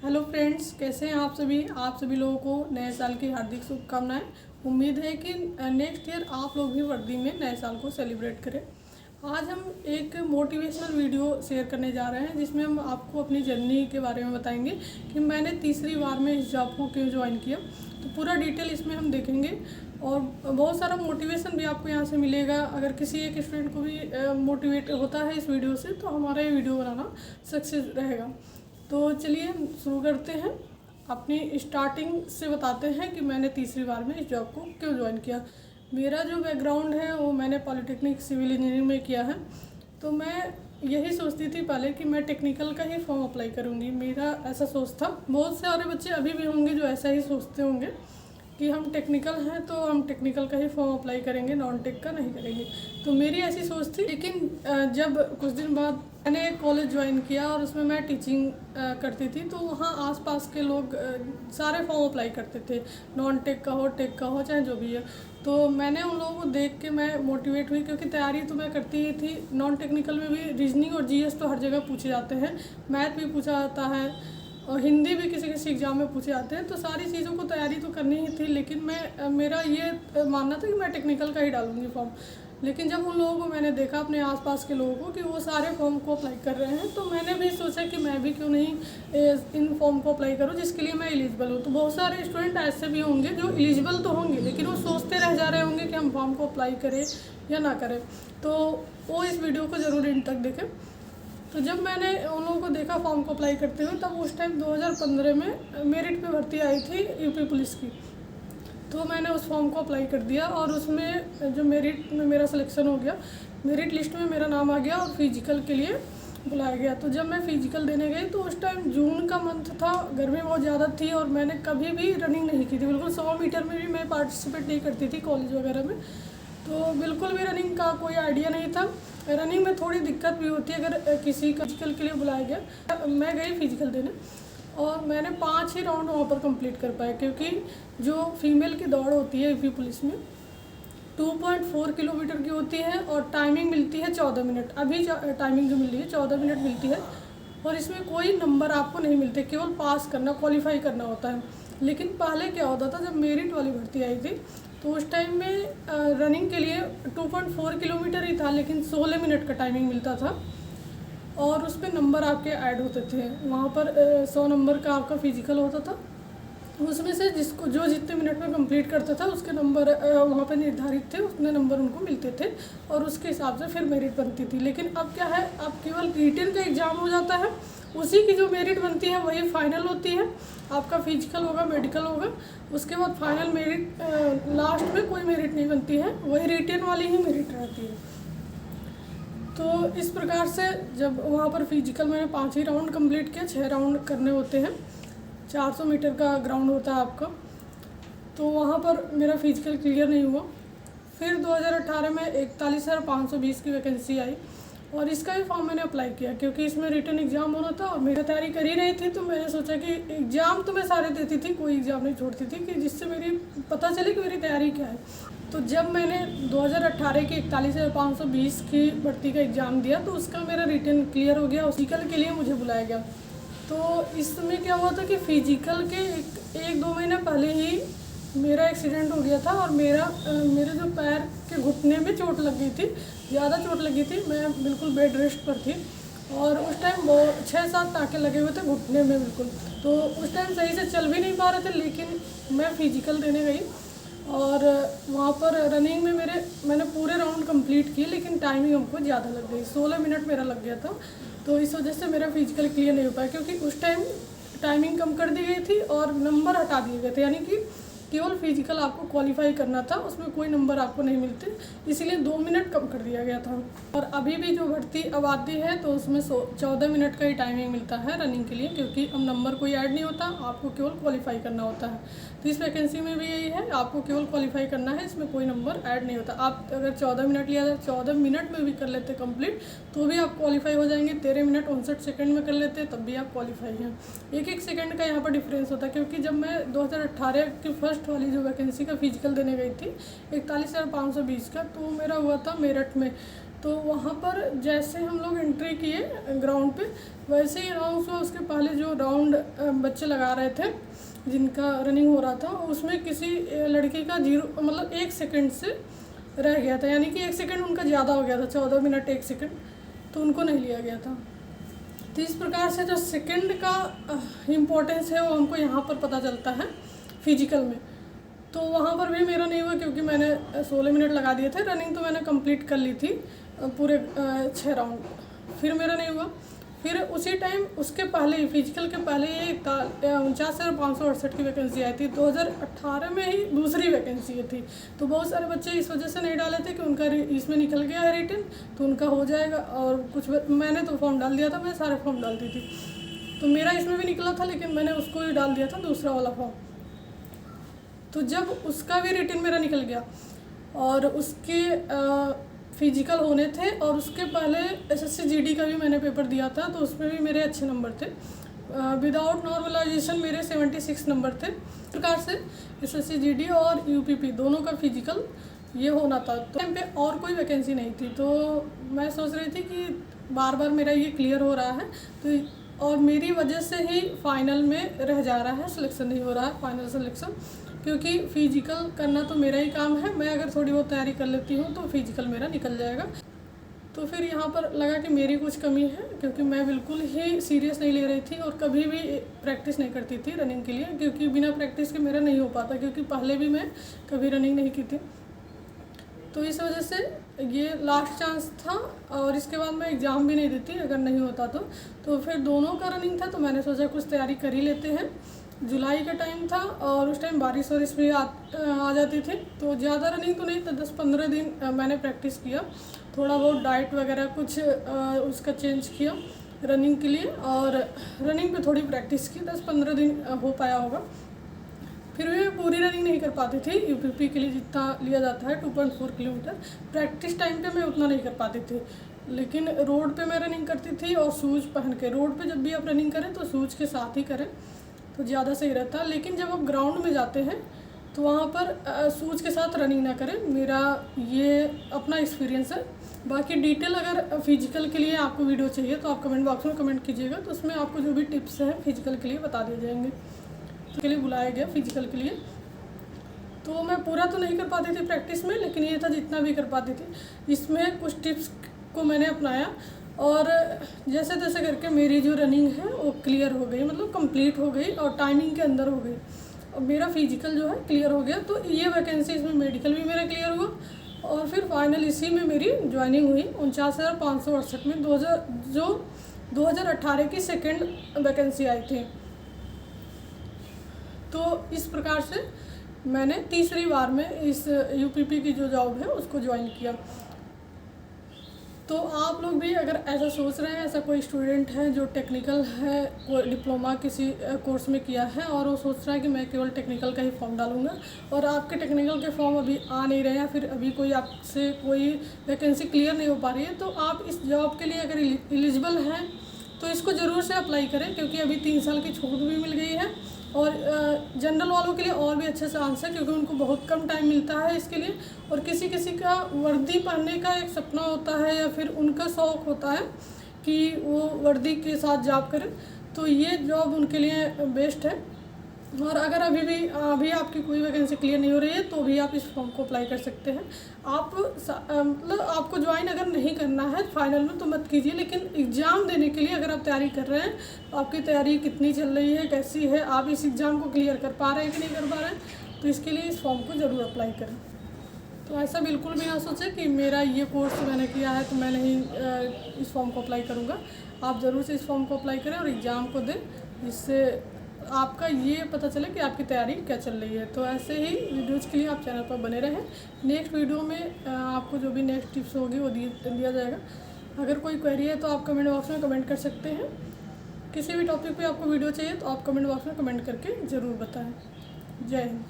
Hello friends, कैसे हैं आप सभी लोगों को नए साल की हार्दिक शुभकामनाएं। उम्मीद है कि नेक्स्ट ईयर आप लोग भी वर्दी में नए साल को सेलिब्रेट करें। आज हम एक मोटिवेशनल वीडियो शेयर करने जा रहे हैं जिसमें हम आपको अपनी जर्नी के बारे में बताएंगे कि मैंने तीसरी बार में इस जॉब को क्यों ज्वाइन किया। तो पूरा डिटेल इसमें हम देखेंगे और बहुत सारा मोटिवेशन भी आपको यहाँ से मिलेगा। अगर किसी एक स्टूडेंट को भी मोटिवेट होता है इस वीडियो से तो हमारा ये वीडियो बनाना सक्सेस रहेगा। तो चलिए हम शुरू करते हैं। अपनी स्टार्टिंग से बताते हैं कि मैंने तीसरी बार में इस जॉब को क्यों ज्वाइन किया। मेरा जो बैकग्राउंड है वो मैंने पॉलिटेक्निक सिविल इंजीनियरिंग में किया है। तो मैं यही सोचती थी पहले कि मैं टेक्निकल का ही फॉर्म अप्लाई करूँगी। मेरा ऐसा सोच था। बहुत सारे बच्चे अभी भी होंगे जो ऐसा ही सोचते होंगे कि हम टेक्निकल हैं तो हम टेक्निकल का ही फॉर्म अप्लाई करेंगे, नॉन टेक का नहीं करेंगे। तो मेरी ऐसी सोच थी। लेकिन जब कुछ दिन बाद मैंने कॉलेज ज्वाइन किया और उसमें मैं टीचिंग करती थी तो वहाँ आसपास के लोग सारे फॉर्म अप्लाई करते थे, नॉन टेक का हो, टेक का हो, चाहे जो भी है। तो मैंने उन लोगों को देख के मैं मोटिवेट हुई, क्योंकि तैयारी तो मैं करती ही थी। नॉन टेक्निकल में भी रीजनिंग और जीएस तो हर जगह पूछे जाते हैं, मैथ भी पूछा जाता है और हिंदी भी किसी किसी एग्ज़ाम में पूछे जाते हैं। तो सारी चीज़ों को तैयारी तो करनी ही थी। लेकिन मेरा ये मानना था कि मैं टेक्निकल का ही डालूंगी फॉर्म। लेकिन जब उन लोगों को मैंने देखा, अपने आसपास के लोगों को, कि वो सारे फॉर्म को अप्लाई कर रहे हैं, तो मैंने भी सोचा कि मैं भी क्यों नहीं इन फॉर्म को अप्लाई करूं जिसके लिए मैं एलिजिबल हूं। तो बहुत सारे स्टूडेंट ऐसे भी होंगे जो एलिजिबल तो होंगे लेकिन वो सोचते रह जा रहे होंगे कि हम फॉर्म को अप्लाई करें या ना करें। तो वो इस वीडियो को ज़रूर एंड तक देखें। तो जब मैंने उन लोगों को देखा फॉर्म को अप्लाई करते हुए, तब उस टाइम 2015 में मेरिट पे भर्ती आई थी यूपी पुलिस की। तो मैंने उस फॉर्म को अप्लाई कर दिया और उसमें जो मेरिट में मेरा सिलेक्शन हो गया, मेरिट लिस्ट में मेरा नाम आ गया और फिजिकल के लिए बुलाया गया। तो जब मैं फिजिकल देने गई तो उस टाइम जून का मंथ था, गर्मी बहुत ज़्यादा थी और मैंने कभी भी रनिंग नहीं की थी। बिल्कुल 100 मीटर में भी मैं पार्टिसिपेट नहीं करती थी कॉलेज वगैरह में। तो बिल्कुल भी रनिंग का कोई आइडिया नहीं था। रनिंग में थोड़ी दिक्कत भी होती है अगर किसी का फिजिकल के लिए बुलाया गया। मैं गई फिजिकल देने और मैंने 5 ही राउंड वहाँ पर कंप्लीट कर पाया, क्योंकि जो फीमेल की दौड़ होती है यूपी पुलिस में 2.4 किलोमीटर की होती है और टाइमिंग मिलती है 14 मिनट। अभी टाइमिंग जो मिल रही है 14 मिनट मिलती है और इसमें कोई नंबर आपको नहीं मिलते, केवल पास करना, क्वालिफाई करना होता है। लेकिन पहले क्या होता था, जब मेरिट वाली भर्ती आई थी तो उस टाइम में रनिंग के लिए 2.4 किलोमीटर ही था, लेकिन 16 मिनट का टाइमिंग मिलता था और उस पर नंबर आपके ऐड होते थे। वहाँ पर 100 नंबर का आपका फिजिकल होता था। उसमें से जो जितने मिनट में कंप्लीट करता था उसके नंबर वहाँ पे निर्धारित थे, उतने नंबर उनको मिलते थे और उसके हिसाब से फिर मेरिट बनती थी। लेकिन अब क्या है, अब केवल रिटन का एग्ज़ाम हो जाता है, उसी की जो मेरिट बनती है वही फाइनल होती है। आपका फिजिकल होगा, मेडिकल होगा, उसके बाद फाइनल मेरिट, लास्ट में कोई मेरिट नहीं बनती है, वही रिटन वाली ही मेरिट रहती है। तो इस प्रकार से जब वहाँ पर फिजिकल मैंने 5 ही राउंड कंप्लीट किया, 6 राउंड करने होते हैं, 400 मीटर का ग्राउंड होता है आपका। तो वहाँ पर मेरा फिजिकल क्लियर नहीं हुआ। फिर 2018 में 41,520 की वैकेंसी आई और इसका भी फॉर्म मैंने अप्लाई किया, क्योंकि इसमें रिटन एग्ज़ाम होना था और मेरी तैयारी कर ही रही थी। तो मैंने सोचा कि एग्ज़ाम तो मैं सारे देती थी, कोई एग्ज़ाम नहीं छोड़ती थी, कि जिससे मेरी पता चले कि मेरी तैयारी क्या है। तो जब मैंने 2018 की 41,520 की भर्ती का एग्ज़ाम दिया तो उसका मेरा रिटन क्लियर हो गया, फिजिकल के लिए मुझे बुलाया गया। तो इसमें क्या हुआ था कि फिजिकल के एक दो महीने पहले ही मेरा एक्सीडेंट हो गया था और मेरे जो पैर के घुटने में चोट लग गई थी, ज़्यादा चोट लगी थी। मैं बिल्कुल बेड रेस्ट पर थी और उस टाइम 6-7 टाँके लगे हुए थे घुटने में बिल्कुल। तो उस टाइम सही से चल भी नहीं पा रहे थे। लेकिन मैं फिजिकल देने गई और वहाँ पर रनिंग में मैंने पूरे राउंड कंप्लीट किए, लेकिन टाइमिंग हमको ज़्यादा लग गई, 16 मिनट मेरा लग गया था। तो इस वजह से मेरा फिजिकल क्लियर नहीं हो पाया, क्योंकि उस टाइम टाइमिंग कम कर दी गई थी और नंबर हटा दिए गए थे। यानी कि केवल फिजिकल आपको क्वालिफाई करना था, उसमें कोई नंबर आपको नहीं मिलते, इसीलिए 2 मिनट कम कर दिया गया था। और अभी भी जो भर्ती अब आती है तो उसमें 14 मिनट का ही टाइमिंग मिलता है रनिंग के लिए, क्योंकि अब नंबर कोई ऐड नहीं होता, आपको केवल क्वालिफाई करना होता है। तो इस वैकेंसी में भी यही है, आपको केवल क्वालिफाई करना है, इसमें कोई नंबर ऐड नहीं होता। आप अगर 14 मिनट लिया जाए, 14 मिनट में भी कर लेते कंप्लीट तो भी आप क्वालिफाई हो जाएंगे। 13 मिनट 59 सेकंड में कर लेते तब भी आप क्वालिफाई हैं। एक सेकंड का यहाँ पर डिफरेंस होता है, क्योंकि जब मैं 2018 की फर्स्ट वाली जो वैकेंसी का फिजिकल देने गई थी 41,520 का, तो मेरा हुआ था मेरठ में। तो वहाँ पर जैसे हम लोग एंट्री किए ग्राउंड पे, वैसे ही अनाउंस हुआ। उसके पहले जो राउंड बच्चे लगा रहे थे जिनका रनिंग हो रहा था, उसमें किसी लड़के का 1 सेकंड से रह गया था, यानी कि 1 सेकंड उनका ज़्यादा हो गया था, 14 मिनट 1 सेकंड, तो उनको नहीं लिया गया था। तो इस प्रकार से जो सेकंड का इम्पोर्टेंस है वो हमको यहाँ पर पता चलता है फिजिकल में। तो वहाँ पर भी मेरा नहीं हुआ क्योंकि मैंने 16 मिनट लगा दिए थे। रनिंग तो मैंने कंप्लीट कर ली थी पूरे 6 राउंड, फिर मेरा नहीं हुआ। फिर उसी टाइम उसके पहले ही, फिजिकल के पहले ही 49,568 की वैकेंसी आई थी। 2018 में ही दूसरी वैकेंसी ये थी। तो बहुत सारे बच्चे इस वजह से नहीं डाले थे कि उनका इसमें निकल गया है रिटन, तो उनका हो जाएगा। और कुछ मैंने तो फॉर्म डाल दिया था, मैं सारे फॉर्म डालती थी, तो मेरा इसमें भी निकला था, लेकिन मैंने उसको ही डाल दिया था दूसरा वाला फॉर्म। तो जब उसका भी रिटन मेरा निकल गया और उसके फिजिकल होने थे, और उसके पहले SSC GD का भी मैंने पेपर दिया था, तो उसमें भी मेरे अच्छे नंबर थे। विदाउट नॉर्मलाइजेशन मेरे 76 नंबर थे। इस प्रकार से SSC GD और UPP दोनों का फिजिकल ये होना था। तो टाइम पे और कोई वैकेंसी नहीं थी, तो मैं सोच रही थी कि बार बार मेरा ये क्लियर हो रहा है, तो और मेरी वजह से ही फाइनल में रह जा रहा है, सिलेक्शन नहीं हो रहा है, फाइनल सिलेक्शन। क्योंकि फिजिकल करना तो मेरा ही काम है, मैं अगर थोड़ी बहुत तैयारी कर लेती हूँ तो फिजिकल मेरा निकल जाएगा। तो फिर यहाँ पर लगा कि मेरी कुछ कमी है, क्योंकि मैं बिल्कुल ही सीरियस नहीं ले रही थी और कभी भी प्रैक्टिस नहीं करती थी रनिंग के लिए, क्योंकि बिना प्रैक्टिस के मेरा नहीं हो पाता, क्योंकि पहले भी मैं कभी रनिंग नहीं की थी। तो इस वजह से ये लास्ट चांस था, और इसके बाद मैं एग्ज़ाम भी नहीं देती अगर नहीं होता तो फिर दोनों का रनिंग था। तो मैंने सोचा कुछ तैयारी कर ही लेते हैं। जुलाई का टाइम था और उस टाइम बारिश भी आ जाती थी, तो ज़्यादा रनिंग तो नहीं था। 10-15 दिन मैंने प्रैक्टिस किया, थोड़ा बहुत डाइट वगैरह कुछ उसका चेंज किया रनिंग के लिए, और रनिंग पे थोड़ी प्रैक्टिस की। 10-15 दिन हो पाया होगा। फिर भी मैं पूरी रनिंग नहीं कर पाती थी। UPP के लिए जितना लिया जाता है 2.4 किलोमीटर, प्रैक्टिस टाइम पे मैं उतना नहीं कर पाती थी। लेकिन रोड पे मैं रनिंग करती थी, और शूज़ पहन के। रोड पे जब भी आप रनिंग करें तो शूज़ के साथ ही करें तो ज़्यादा सही रहता है। लेकिन जब आप ग्राउंड में जाते हैं तो वहाँ पर शूज़ के साथ रनिंग ना करें, मेरा ये अपना एक्सपीरियंस है। बाकी डिटेल अगर फिजिकल के लिए आपको वीडियो चाहिए तो आप कमेंट बॉक्स में कमेंट कीजिएगा, तो उसमें आपको जो भी टिप्स हैं फिजिकल के लिए बता दिए जाएंगे। तो के लिए बुलाया गया फिजिकल के लिए। तो मैं पूरा तो नहीं कर पाती थी प्रैक्टिस में, लेकिन ये था जितना भी कर पाती थी। इसमें कुछ टिप्स को मैंने अपनाया, और जैसे तैसे करके मेरी जो रनिंग है वो क्लियर हो गई, मतलब कंप्लीट हो गई, और टाइमिंग के अंदर हो गई, और मेरा फिजिकल जो है क्लियर हो गया। तो ये वैकेंसी, इसमें मेडिकल भी मेरा क्लियर हुआ, और फिर फाइनल इसी में मेरी ज्वाइनिंग हुई 49,568 में। 2018 की सेकेंड वैकेंसी आई थी। तो इस प्रकार से मैंने तीसरी बार में इस UPP की जो जॉब है उसको ज्वाइन किया। तो आप लोग भी अगर ऐसा सोच रहे हैं, ऐसा कोई स्टूडेंट है जो टेक्निकल है, कोई डिप्लोमा किसी कोर्स में किया है, और वो सोच रहा है कि मैं केवल टेक्निकल का ही फॉर्म डालूंगा, और आपके टेक्निकल के फॉर्म अभी आ नहीं रहे हैं, फिर अभी कोई आपसे कोई वैकेंसी क्लियर नहीं हो पा रही है, तो आप इस जॉब के लिए अगर एलिजिबल हैं तो इसको ज़रूर से अप्लाई करें, क्योंकि अभी 3 साल की छूट भी मिल गई है। और जनरल वालों के लिए और भी अच्छे चांस है, क्योंकि उनको बहुत कम टाइम मिलता है इसके लिए। और किसी किसी का वर्दी पहनने का एक सपना होता है, या फिर उनका शौक़ होता है कि वो वर्दी के साथ जॉब करें, तो ये जॉब उनके लिए बेस्ट है। और अगर अभी आपकी कोई वैकेंसी क्लियर नहीं हो रही है तो भी आप इस फॉर्म को अप्लाई कर सकते हैं। आप मतलब आपको ज्वाइन अगर नहीं करना है फाइनल में तो मत कीजिए, लेकिन एग्ज़ाम देने के लिए अगर आप तैयारी कर रहे हैं तो आपकी तैयारी कितनी चल रही है, कैसी है, आप इस एग्ज़ाम को क्लियर कर पा रहे हैं कि नहीं कर पा रहे हैं, तो इसके लिए इस फॉर्म को ज़रूर अप्लाई करें। तो ऐसा बिल्कुल भी ना सोचें कि मेरा ये कोर्स मैंने किया है तो मैं नहीं इस फॉर्म को अप्लाई करूँगा। आप ज़रूर से इस फॉर्म को अप्लाई करें और एग्ज़ाम को दें, जिससे आपका ये पता चले कि आपकी तैयारी क्या चल रही है। तो ऐसे ही वीडियोज़ के लिए आप चैनल पर बने रहें। नेक्स्ट वीडियो में आपको जो भी नेक्स्ट टिप्स होगी वो दिया जाएगा। अगर कोई क्वेरी है तो आप कमेंट बॉक्स में कमेंट कर सकते हैं। किसी भी टॉपिक पे आपको वीडियो चाहिए तो आप कमेंट बॉक्स में कमेंट करके ज़रूर बताएं। जय हिंद।